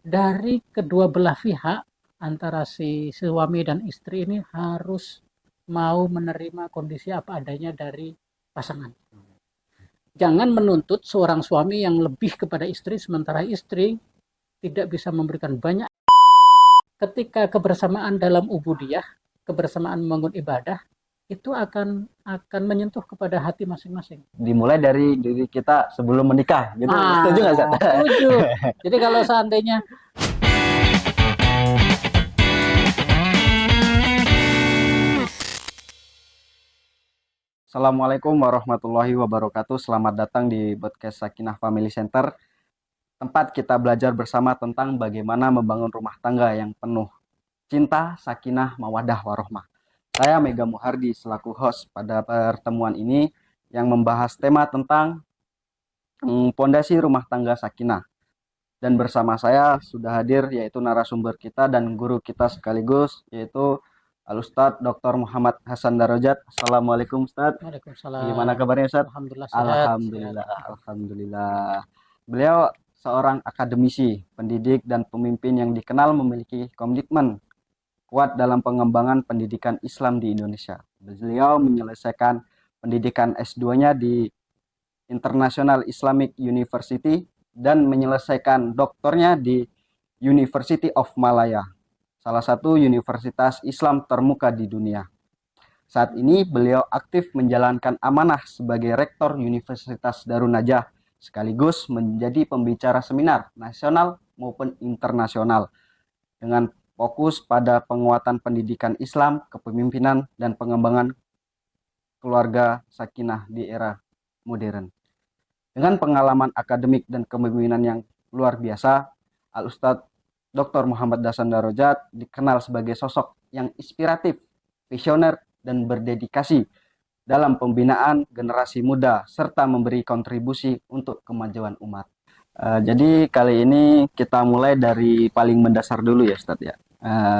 dari kedua belah pihak antara si suami dan istri ini harus mau menerima kondisi apa adanya dari pasangan. Jangan menuntut seorang suami yang lebih kepada istri sementara istri tidak bisa memberikan banyak. Ketika kebersamaan dalam ubudiyah, kebersamaan membangun ibadah, itu akan menyentuh kepada hati masing-masing. Dimulai dari diri kita sebelum menikah, gitu. Setuju nggak, Ustaz? Setuju. Jadi kalau seandainya Assalamualaikum warahmatullahi wabarakatuh. Selamat datang di podcast Sakinah Family Center, tempat kita belajar bersama tentang bagaimana membangun rumah tangga yang penuh cinta, sakinah, mawadah, warohmah. Saya Mega Muhardi selaku host pada pertemuan ini yang membahas tema tentang pondasi rumah tangga sakinah. Dan bersama saya sudah hadir yaitu narasumber kita dan guru kita sekaligus, yaitu Al-Ustadz Dr. Muhammad Hasan Darajat. Assalamualaikum Ustadz. Gimana Waalaikumsalam. kabarnya Ustadz? Alhamdulillah sehat. Alhamdulillah, alhamdulillah. Beliau seorang akademisi, pendidik dan pemimpin yang dikenal memiliki komitmen kuat dalam pengembangan pendidikan Islam di Indonesia. Beliau menyelesaikan pendidikan S2-nya di International Islamic University dan menyelesaikan doktornya di University of Malaya, salah satu universitas Islam termuka di dunia. Saat ini beliau aktif menjalankan amanah sebagai rektor Universitas Darun Najah, sekaligus menjadi pembicara seminar nasional maupun internasional dengan fokus pada penguatan pendidikan Islam, kepemimpinan, dan pengembangan keluarga sakinah di era modern. Dengan pengalaman akademik dan kepemimpinan yang luar biasa, Al-Ustadz Dr. Muhammad Hasan Darajat dikenal sebagai sosok yang inspiratif, visioner, dan berdedikasi dalam pembinaan generasi muda serta memberi kontribusi untuk kemajuan umat. Jadi kali ini kita mulai dari paling mendasar dulu ya Ustadz ya.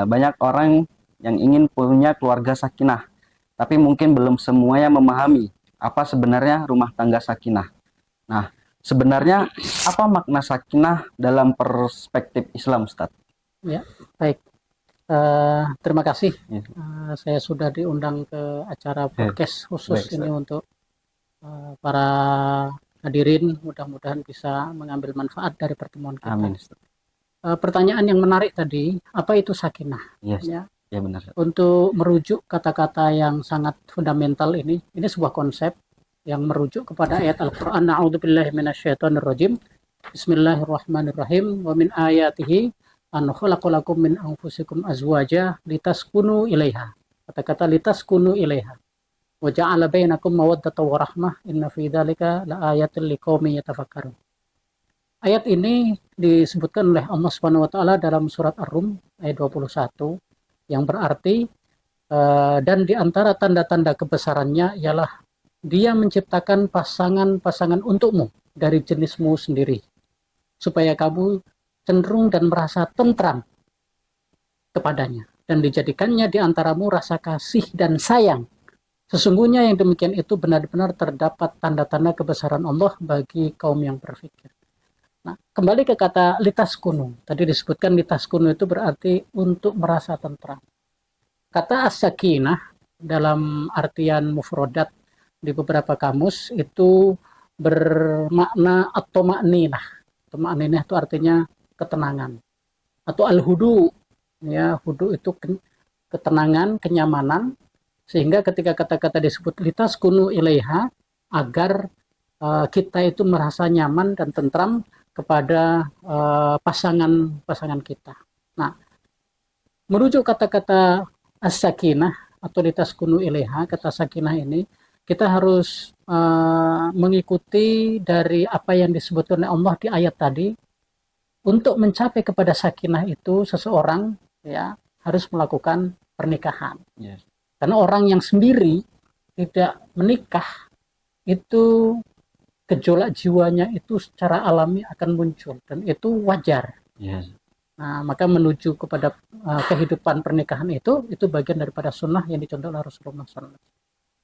Banyak orang yang ingin punya keluarga sakinah, tapi mungkin belum semuanya memahami apa sebenarnya rumah tangga sakinah. Nah, sebenarnya apa makna sakinah dalam perspektif Islam, Ustaz? Ya, baik. Terima kasih. Saya sudah diundang ke acara podcast khusus baik, ini untuk para hadirin. Mudah-mudahan bisa mengambil manfaat dari pertemuan kita. Amin. Pertanyaan yang menarik tadi, apa itu sakinah? Yes. Ya, ya benar. untuk merujuk kata-kata yang sangat fundamental ini sebuah konsep yang merujuk kepada ayat Al-Quran. Na'udzubillahi minasyaitonirrajim. Bismillahirrahmanirrahim. Wa min ayatihi an khalaqalakum min anfusikum azwaja litaskunu ilaiha. Kata-kata litaskunu ilaiha. Wa ja'ala bainakum mawaddatan wa rahmah. Inna fi dzalika laayatil liqaumin yatafakkarun. Ayat ini disebutkan oleh Allah Subhanahu wa taala dalam surat Ar-Rum ayat 21 yang berarti dan di antara tanda-tanda kebesarannya ialah Dia menciptakan pasangan-pasangan untukmu dari jenismu sendiri, supaya kamu cenderung dan merasa tentram kepadanya, dan dijadikannya di antaramu rasa kasih dan sayang. Sesungguhnya yang demikian itu benar-benar terdapat tanda-tanda kebesaran Allah bagi kaum yang berpikir. Nah, kembali ke kata litas kunu. Tadi disebutkan litas kunu itu berarti untuk merasa tentram. Kata as-sakinah dalam artian mufrodat di beberapa kamus itu bermakna at-tuma'ninah. Tuma'ninah itu artinya ketenangan. Atau al-hudu. Ya, hudu itu ketenangan, kenyamanan. Sehingga ketika kata-kata disebut litas kunu ilaiha, agar kita itu merasa nyaman dan tentram kepada pasangan-pasangan kita. Nah, merujuk kata-kata as-sakinah atau litas kunu ilaiha, kata sakinah ini, kita harus mengikuti dari apa yang disebutkan oleh Allah di ayat tadi. Untuk mencapai kepada sakinah itu seseorang ya harus melakukan pernikahan. Yes. Karena orang yang sendiri tidak menikah itu gejolak jiwanya itu secara alami akan muncul dan itu wajar. Yes. Nah, maka menuju kepada kehidupan pernikahan itu bagian daripada sunnah yang dicontoh oleh Rasulullah SAW.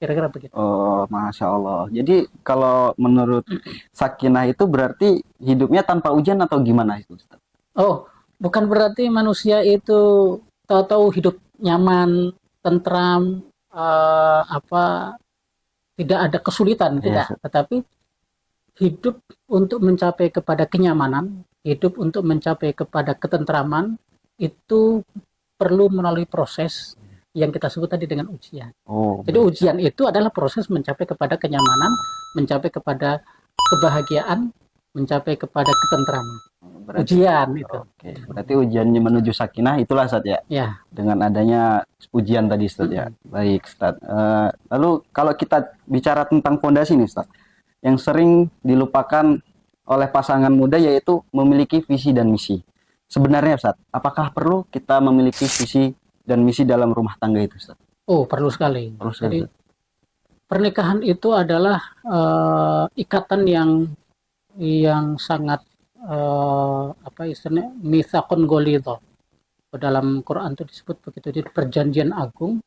Kira-kira begitu. Oh, Masya Allah. Jadi kalau menurut sakinah itu berarti hidupnya tanpa ujian atau gimana itu, Ustaz? Oh, Bukan berarti manusia itu tahu-tahu hidup nyaman, tentram, apa tidak ada kesulitan, Iya, tidak. Ustaz. Tetapi hidup untuk mencapai kepada kenyamanan, hidup untuk mencapai kepada ketentraman itu perlu melalui proses yang kita sebut tadi dengan ujian. Oh, Jadi baik. ujian itu adalah proses mencapai kepada kenyamanan, mencapai kepada kebahagiaan, mencapai kepada ketentraman. Berarti Ujian itu. oke, berarti ujiannya menuju sakinah itulah Ustaz ya. Ya. Dengan adanya ujian tadi Ustaz ya. Baik Ustaz. Lalu kalau kita bicara tentang fondasi nih Ustaz, yang sering dilupakan oleh pasangan muda yaitu memiliki visi dan misi. Sebenarnya Ustaz, apakah perlu kita memiliki visi dan misi dalam rumah tangga itu Ustaz? Oh, perlu sekali. Perlu sekali, Jadi Ustaz. pernikahan itu adalah ikatan yang sangat apa istilahnya mitsaqun ghalidha. Dalam Quran itu disebut begitu, jadi perjanjian agung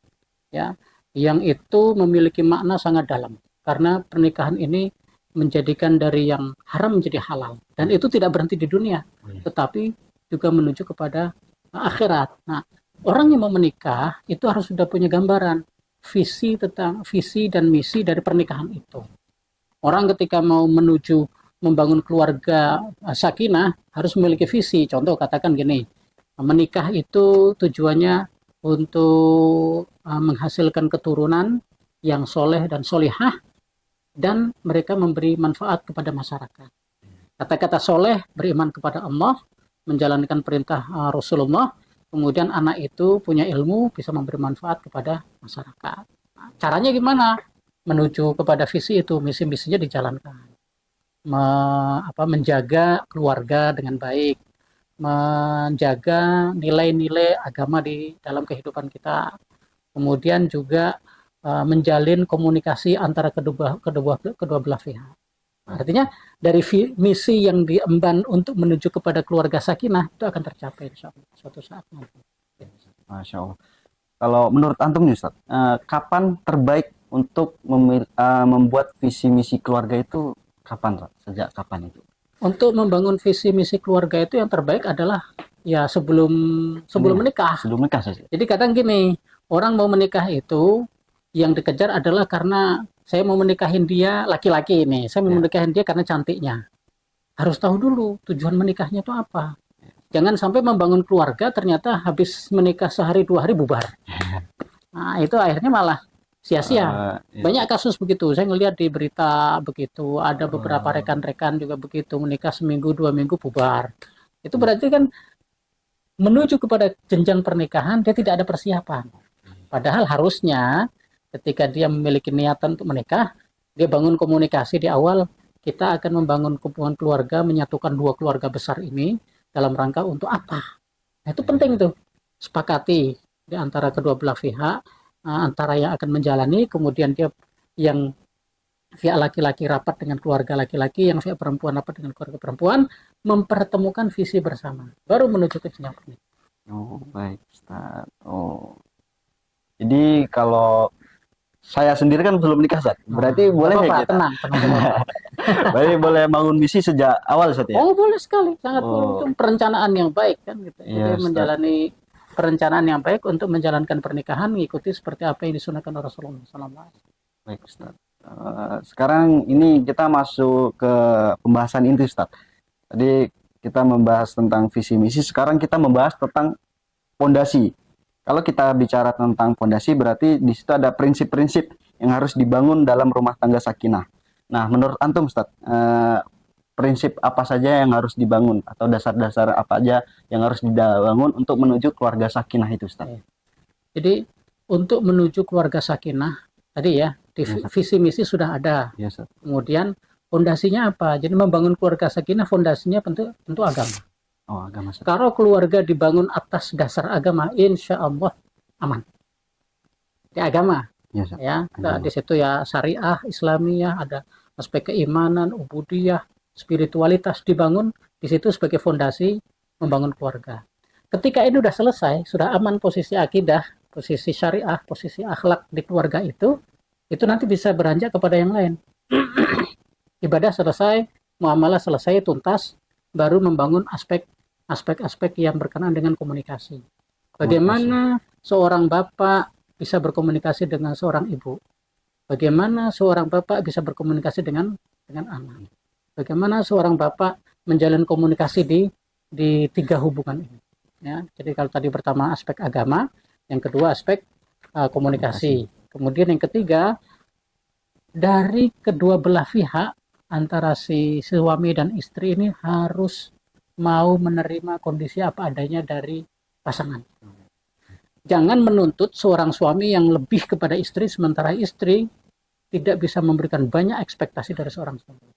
ya, yang itu memiliki makna sangat dalam. Karena pernikahan ini menjadikan dari yang haram menjadi halal, dan itu tidak berhenti di dunia, tetapi juga menuju kepada akhirat. Nah, orang yang mau menikah itu harus sudah punya gambaran visi tentang visi dan misi dari pernikahan itu. Orang ketika mau menuju membangun keluarga sakinah harus memiliki visi. Contoh katakan gini, menikah itu tujuannya untuk menghasilkan keturunan yang soleh dan solihah, dan mereka memberi manfaat kepada masyarakat. Kata-kata soleh, beriman kepada Allah, menjalankan perintah Rasulullah, kemudian anak itu punya ilmu, bisa memberi manfaat kepada masyarakat. Nah, caranya gimana? Menuju kepada visi itu, misi-misinya dijalankan. Menjaga keluarga dengan baik, menjaga nilai-nilai agama di dalam kehidupan kita, kemudian juga menjalin komunikasi antara kedua belah pihak. Artinya dari misi yang diemban untuk menuju kepada keluarga sakinah itu akan tercapai suatu saat nanti. Masya Allah. Kalau menurut antum nih Ustaz, kapan terbaik untuk membuat visi misi keluarga itu kapan Ustaz? Sejak kapan itu? Untuk membangun visi misi keluarga itu yang terbaik adalah ya sebelum menikah. Sebelum nikah saja. Jadi kadang gini, orang mau menikah itu yang dikejar adalah karena saya mau menikahin dia laki-laki ini, saya mau menikahin dia karena cantiknya. Harus tahu dulu tujuan menikahnya itu apa. Jangan sampai membangun keluarga ternyata habis menikah sehari 2 hari bubar. Nah, itu akhirnya malah sia-sia. Banyak kasus begitu. Saya ngelihat di berita begitu. Ada beberapa rekan-rekan juga begitu, menikah seminggu 2 minggu bubar. Itu berarti kan menuju kepada jenjang pernikahan dia tidak ada persiapan. Padahal harusnya ketika dia memiliki niatan untuk menikah, dia bangun komunikasi di awal. Kita akan membangun hubungan keluarga, menyatukan 2 keluarga besar ini dalam rangka untuk apa? Nah, itu penting tuh, sepakati di antara kedua belah pihak, antara yang akan menjalani, kemudian dia yang pihak laki-laki rapat dengan keluarga laki-laki, yang pihak perempuan rapat dengan keluarga perempuan, mempertemukan visi bersama, baru menuju ke jenjang pernikahan. Oh, baik Ustaz. Oh. Jadi kalau saya sendiri kan belum nikah Ustaz. Berarti boleh apa, ya kita? tenang. Berarti boleh bangun misi sejak awal Ustaz ya? Oh, boleh sekali, sangat boleh. Itu perencanaan yang baik kan gitu. Iya, Jadi menjalani perencanaan yang baik untuk menjalankan pernikahan, mengikuti seperti apa yang disunahkan oleh Rasulullah SAW. Baik Ustaz. Sekarang ini kita masuk ke pembahasan inti Ustaz. Tadi kita membahas tentang visi misi, sekarang kita membahas tentang fondasi. Kalau kita bicara tentang fondasi berarti di situ ada prinsip-prinsip yang harus dibangun dalam rumah tangga sakinah. Nah, menurut antum Ustaz, prinsip apa saja yang harus dibangun atau dasar-dasar apa aja yang harus dibangun untuk menuju keluarga sakinah itu Ustaz? Jadi untuk menuju keluarga sakinah tadi ya, visi misi sudah ada. Ya, Ustaz. Kemudian fondasinya apa? Jadi membangun keluarga sakinah fondasinya tentu agama. Oh, agama. Kalau keluarga dibangun atas dasar agama, insya Allah aman. Di agama, ya, di situ ya syariah, Islamiyah, ada aspek keimanan, ubudiyah, spiritualitas dibangun di situ sebagai fondasi membangun keluarga. Ketika ini sudah selesai, sudah aman posisi akidah, posisi syariah, posisi akhlak di keluarga itu nanti bisa beranjak kepada yang lain. Ibadah selesai, muamalah selesai, tuntas, baru membangun aspek aspek-aspek yang berkenaan dengan komunikasi. Bagaimana seorang bapak bisa berkomunikasi dengan seorang ibu? Bagaimana seorang bapak bisa berkomunikasi dengan anak? Bagaimana seorang bapak menjalin komunikasi di tiga hubungan ini? Ya, jadi kalau tadi pertama aspek agama, yang kedua aspek komunikasi. Kemudian yang ketiga, dari kedua belah pihak antara si suami dan istri ini harus mau menerima kondisi apa adanya dari pasangan. Jangan menuntut seorang suami yang lebih kepada istri sementara istri tidak bisa memberikan banyak ekspektasi dari seorang suami.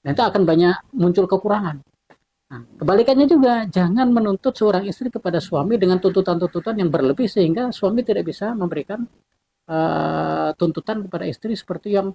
Dan itu akan banyak muncul kekurangan. Nah, kebalikannya juga, jangan menuntut seorang istri kepada suami dengan tuntutan-tuntutan yang berlebih sehingga suami tidak bisa memberikan tuntutan kepada istri seperti yang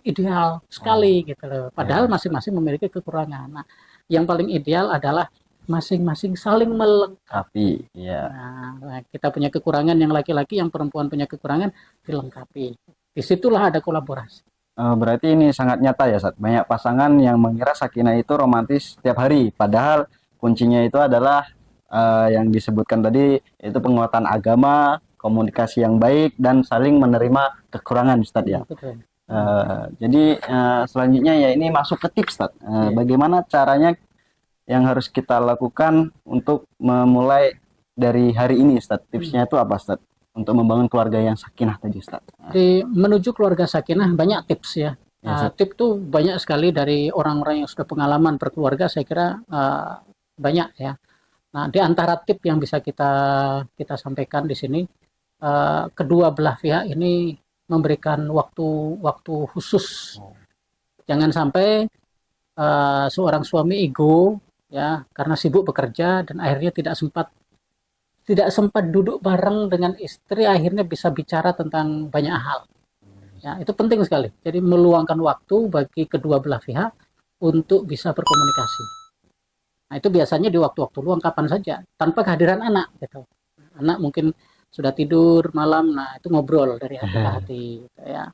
ideal sekali gitu loh. Padahal masing-masing memiliki kekurangan. Nah, yang paling ideal adalah masing-masing saling melengkapi. Ya. Nah, kita punya kekurangan yang laki-laki, yang perempuan punya kekurangan, dilengkapi. Disitulah ada kolaborasi. Berarti ini sangat nyata ya, Ustaz. Banyak pasangan yang mengira sakinah itu romantis setiap hari, padahal kuncinya itu adalah yang disebutkan tadi, itu penguatan agama, komunikasi yang baik, dan saling menerima kekurangan, Ustaz ya. Betul. Jadi selanjutnya ya ini masuk ke tips, Ustaz. Bagaimana caranya yang harus kita lakukan untuk memulai dari hari ini, Ustaz? Tipsnya itu apa, Ustaz? Untuk membangun keluarga yang sakinah tadi, Ustaz. Di menuju keluarga sakinah banyak tips ya. Tips tuh banyak sekali dari orang-orang yang sudah pengalaman berkeluarga, saya kira banyak ya. Nah, di antara tips yang bisa kita sampaikan di sini, kedua belah pihak ini memberikan waktu khusus. Jangan sampai seorang suami ego ya karena sibuk bekerja dan akhirnya tidak sempat duduk bareng dengan istri, akhirnya bisa bicara tentang banyak hal. Ya, itu penting sekali. Jadi meluangkan waktu bagi kedua belah pihak untuk bisa berkomunikasi. Nah, itu biasanya di waktu-waktu luang kapan saja, tanpa kehadiran anak gitu. Anak mungkin sudah tidur malam, nah itu ngobrol dari hati ke hati gitu ya.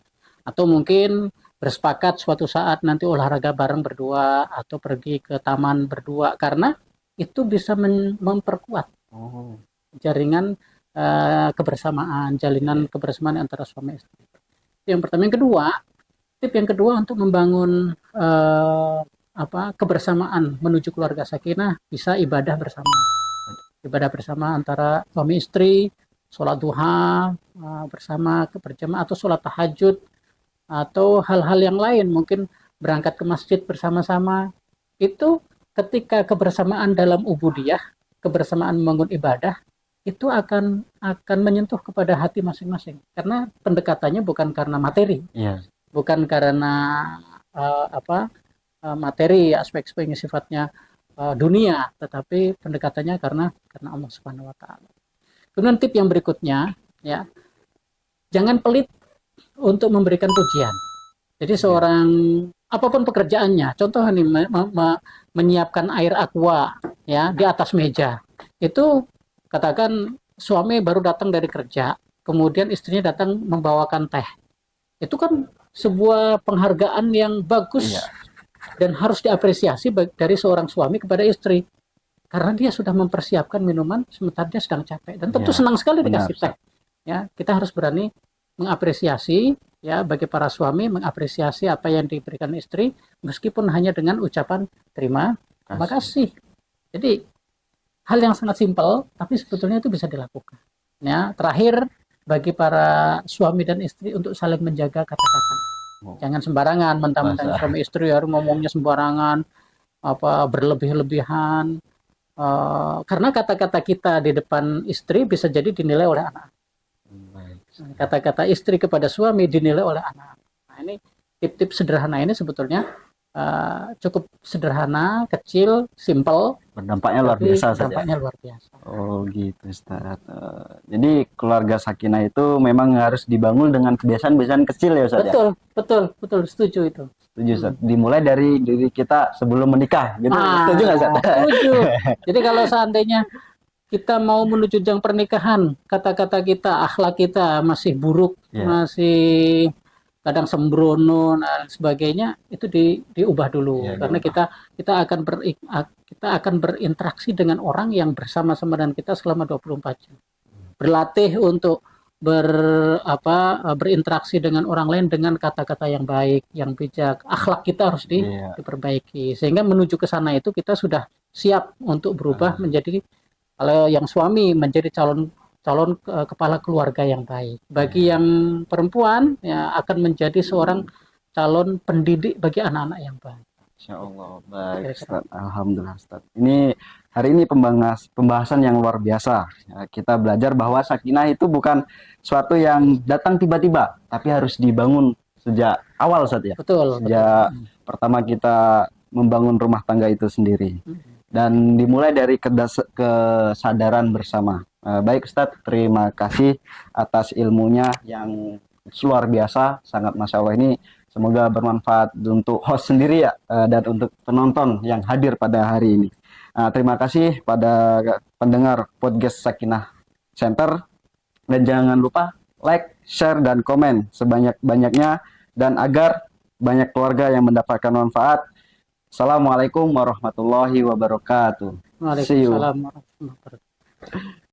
Atau mungkin bersepakat suatu saat nanti olahraga bareng berdua atau pergi ke taman berdua, karena itu bisa memperkuat jaringan jalinan kebersamaan antara suami istri. Yang pertama. Tip yang kedua untuk membangun kebersamaan menuju keluarga sakinah, bisa ibadah bersama antara suami istri, sholat duha bersama berjamaah atau sholat tahajud atau hal-hal yang lain, mungkin berangkat ke masjid bersama-sama. Itu ketika kebersamaan dalam ubudiyah, kebersamaan membangun ibadah, itu akan menyentuh kepada hati masing-masing, karena pendekatannya bukan karena materi, bukan karena materi aspek-aspek yang sifatnya dunia, tetapi pendekatannya karena Allah Subhanahu Wa Taala. Kemudian tip yang berikutnya ya, jangan pelit untuk memberikan pujian. Jadi seorang apapun pekerjaannya, contoh nih menyiapkan air aqua ya di atas meja, itu katakan suami baru datang dari kerja, kemudian istrinya datang membawakan teh. Itu kan sebuah penghargaan yang bagus dan harus diapresiasi dari seorang suami kepada istri. Karena dia sudah mempersiapkan minuman sementara dia sedang capek, dan tentu senang sekali dikasih teh. Ya, kita harus berani mengapresiasi ya, bagi para suami mengapresiasi apa yang diberikan istri meskipun hanya dengan ucapan terima kasih. Jadi hal yang sangat simpel, tapi sebetulnya itu bisa dilakukan. Ya, terakhir bagi para suami dan istri untuk saling menjaga kata-kata. Jangan sembarangan mentang-mentang suami istri harus ngomongnya sembarangan, berlebih-lebihan. Karena kata-kata kita di depan istri bisa jadi dinilai oleh anak. Kata-kata istri kepada suami dinilai oleh anak. Nah, ini tip-tip sederhana ini sebetulnya cukup sederhana, kecil, simple. Berdampaknya luar biasa saja. Dampaknya luar biasa. Oh gitu, Ustaz. Jadi keluarga sakinah itu memang harus dibangun dengan kebiasaan-kebiasaan kecil ya, Ustaz. Betul, setuju itu. Setuju, Ustaz. Dimulai dari diri kita sebelum menikah, gitu. Setuju nggak, Ustaz? Setuju. Jadi kalau seandainya kita mau menuju jenjang pernikahan, kata-kata kita, akhlak kita masih buruk, masih kadang sembrono dan sebagainya, itu diubah dulu, karena kita akan kita akan berinteraksi dengan orang yang bersama-sama dengan kita selama 24 jam. Berlatih untuk berinteraksi dengan orang lain dengan kata-kata yang baik, yang bijak. Akhlak kita harus Iya. diperbaiki. Sehingga menuju ke sana itu kita sudah siap untuk berubah menjadi, kalau yang suami menjadi calon kepala keluarga yang baik. Bagi yang perempuan ya akan menjadi seorang calon pendidik bagi anak-anak yang baik. Insya Allah. Baik, Kira-kira. Ustaz. Alhamdulillah, Ustaz. Hari ini pembahasan yang luar biasa. Ya, kita belajar bahwa sakinah itu bukan suatu yang datang tiba-tiba, tapi harus dibangun sejak awal, Ustaz ya. Betul. Sejak pertama kita membangun rumah tangga itu sendiri. Dan dimulai dari kesadaran bersama. Baik, Ustaz. Terima kasih atas ilmunya yang luar biasa. Sangat Masya Allah ini. Semoga bermanfaat untuk host sendiri ya, dan untuk penonton yang hadir pada hari ini. Terima kasih pada pendengar podcast Sakinah Center. Dan jangan lupa like, share, dan komen sebanyak-banyaknya. Dan agar banyak keluarga yang mendapatkan manfaat. Assalamualaikum warahmatullahi wabarakatuh. See you. Waalaikumsalam warahmatullahi wabarakatuh.